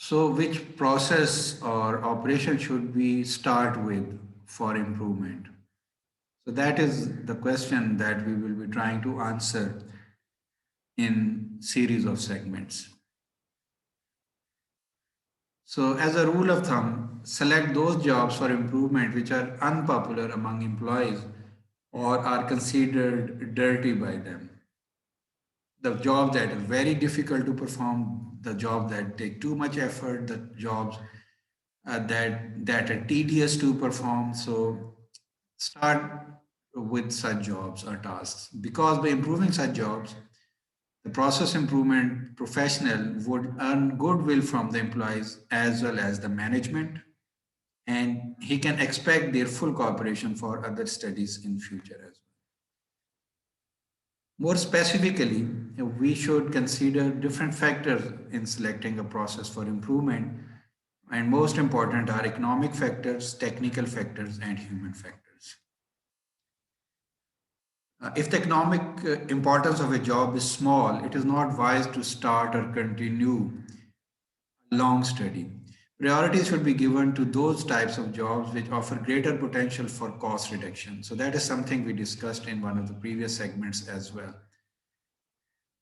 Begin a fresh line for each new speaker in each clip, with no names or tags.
So which process or operation should we start with for improvement? So that is the question that we will be trying to answer in series of segments. So as a rule of thumb, select those jobs for improvement which are unpopular among employees or are considered dirty by them. The jobs that are very difficult to perform, the jobs that take too much effort, the jobs that are tedious to perform. So start with such jobs or tasks, because by improving such jobs, the process improvement professional would earn goodwill from the employees as well as the management, and he can expect their full cooperation for other studies in future as well. More specifically, we should consider different factors in selecting a process for improvement, and most important are economic factors, technical factors, and human factors. If the economic importance of a job is small, it is not wise to start or continue a long study. Priority should be given to those types of jobs which offer greater potential for cost reduction. So that is something we discussed in one of the previous segments as well.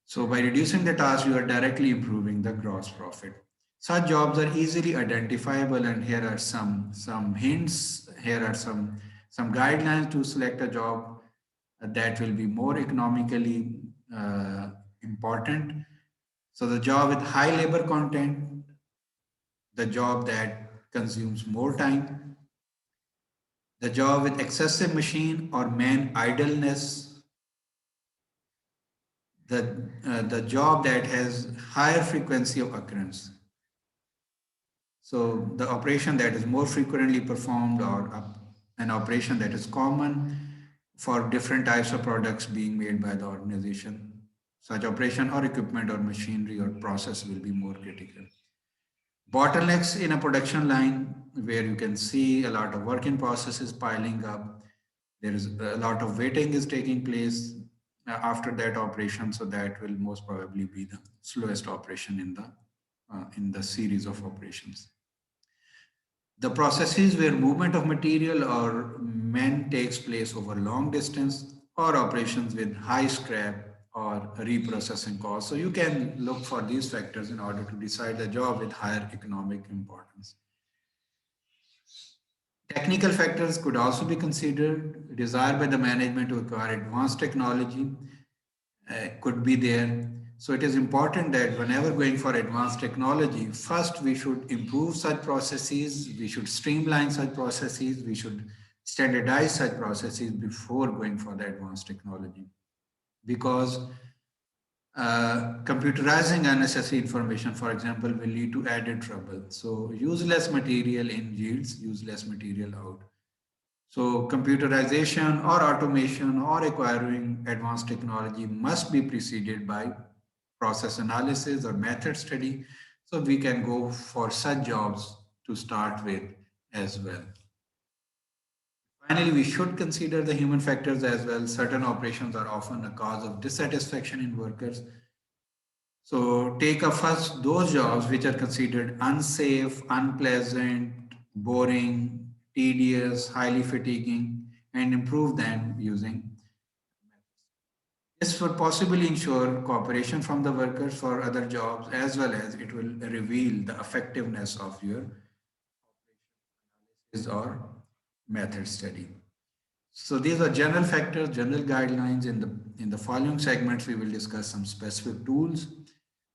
So by reducing the task, you are directly improving the gross profit. Such jobs are easily identifiable, and here are some hints. Here are some guidelines to select a job that will be more economically important. So the job with high labor content, the job that consumes more time, the job with excessive machine or man idleness, the job that has higher frequency of occurrence. So the operation that is more frequently performed, or an operation that is common for different types of products being made by the organization. Such operation or equipment or machinery or process will be more critical. Bottlenecks in a production line, where you can see a lot of work in processes piling up. There is a lot of waiting is taking place after that operation, so that will most probably be the slowest operation in the series of operations. The processes where movement of material or men takes place over long distance, or operations with high scrap or reprocessing costs. So you can look for these factors in order to decide a job with higher economic importance. Technical factors could also be considered. Desire by the management to acquire advanced technology could be there. So it is important that whenever going for advanced technology, first we should improve such processes, we should streamline such processes, we should standardize such processes before going for the advanced technology. Because computerizing unnecessary information, for example, will lead to added trouble. So use less material in yields, use less material out. So computerization or automation or acquiring advanced technology must be preceded by process analysis or method study. So we can go for such jobs to start with as well. Finally, we should consider the human factors as well. Certain operations are often a cause of dissatisfaction in workers. So take up first those jobs which are considered unsafe, unpleasant, boring, tedious, highly fatiguing, and improve them using. This would possibly ensure cooperation from the workers for other jobs, as well as it will reveal the effectiveness of your analysis or method study. So these are general factors, general guidelines. In the following segments, we will discuss some specific tools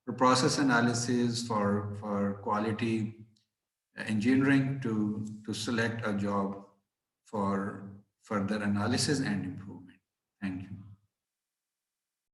for process analysis, for quality engineering to select a job for further analysis and improvement. Thank you.